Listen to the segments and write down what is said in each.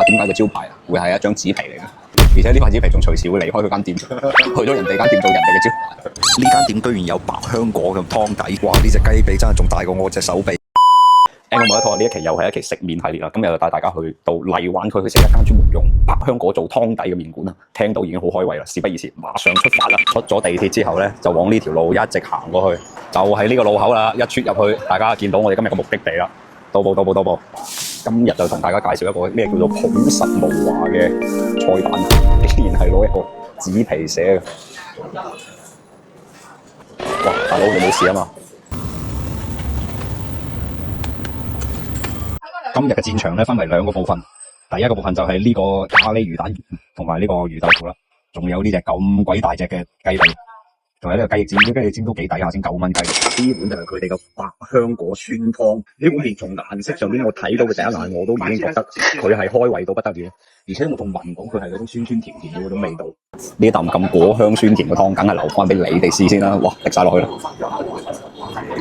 點解個招牌會係一張紙皮嚟嘅？而且呢塊紙皮仲隨時會離開佢間店，去咗人哋間店做人哋嘅招牌。呢間店居然有百香果嘅湯底，哇！呢隻雞髀真係仲大過我隻手臂。我冇得拖，呢一期又係一期食麵系列啦。今日就帶大家去到荔灣區去食一間專門用百香果做湯底嘅麵館啦。聽到已經好開胃啦，事不宜遲，馬上出發啦！出咗地鐵之後咧，就往呢條路一直行過去，就係呢個路口啦。一出入去，大家見到我哋今日嘅目的地啦。到步。今日就同大家介紹一個咩叫做樸實無華嘅菜單，竟然係攞一個紙皮寫嘅。哇，大佬你冇事啊嘛？今日嘅戰場咧分為兩個部分，第一個部分就係呢個咖喱魚蛋同埋呢個魚豆腐啦，仲有呢隻咁鬼大隻嘅雞髀，仲有呢個雞翼尖，啲雞翼尖都幾抵下先，9蚊雞。呢碗就係佢哋嘅百香果酸湯，呢碗麵從顏色上邊我睇到嘅第一眼我都已經覺得佢係開胃到不得了，而且我仲聞到佢係嗰種酸甜嘅嗰種味道。呢一啖咁果香酸甜嘅湯，梗係留翻俾你哋試先啦。哇，滴晒落去啦！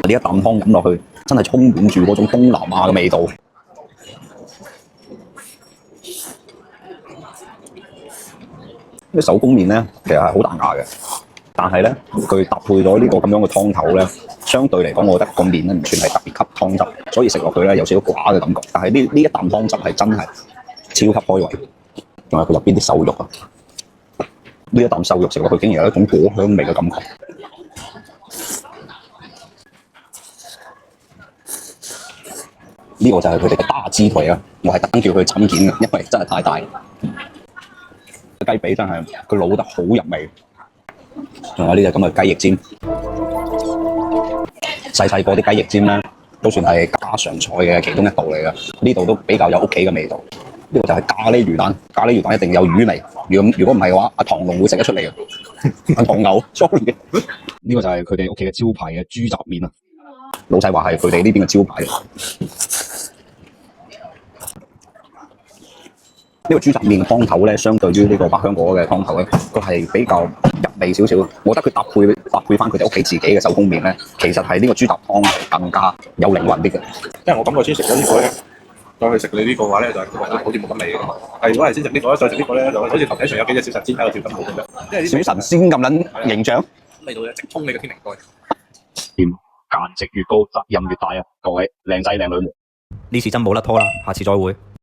呢一啖湯飲落去，真係充滿住嗰種東南亞嘅味道。啲手工麵咧，其實係好彈牙嘅，但係咧佢搭配咗呢個咁樣嘅湯頭咧，相對嚟講，我覺得個麵咧唔算係特別吸湯汁，所以食落去咧有少少寡嘅感覺。但係呢一啖湯汁係真係超級開胃，仲有佢入邊啲瘦肉啊！呢一啖瘦肉食落去竟然有一種果香味嘅感覺。呢個就係佢哋嘅大支腿啊！我係特登叫佢枕件嘅，因為真係太大。雞髀真係佢滷得好入味，仲有呢隻咁嘅雞翼尖，細個啲雞翼尖咧，都算係家常菜嘅其中一道嚟嘅。呢度都比較有屋企嘅味道。呢個就係咖喱魚蛋，咖喱魚蛋一定有魚味。如果唔係嘅話，阿唐龍會食得出嚟嘅。阿唐牛 sorry 嘅。呢個就係佢哋屋企嘅招牌嘅豬雜麵啊！老細話係佢哋呢邊嘅招牌。呢個豬雜麵嘅湯頭咧，相對於呢個百香果嘅湯頭咧，佢係比較入味少少。我覺得佢搭配翻佢哋屋企自己嘅手工麵咧，其實係呢個豬雜湯更加有靈魂啲嘅。因為我感覺先食咗呢個咧，再去食你呢個話咧，就係覺得好似冇乜味嘅。係如果係先食呢個咧，再食呢個咧，就好似頭頂上有幾隻小神仙喺度跳緊舞咁樣。因為小神仙咁撚形象，味道咧直通你嘅天靈蓋。價值越高責任越大啊！各位靚仔靚女們，呢次真冇甩拖啦，下次再會。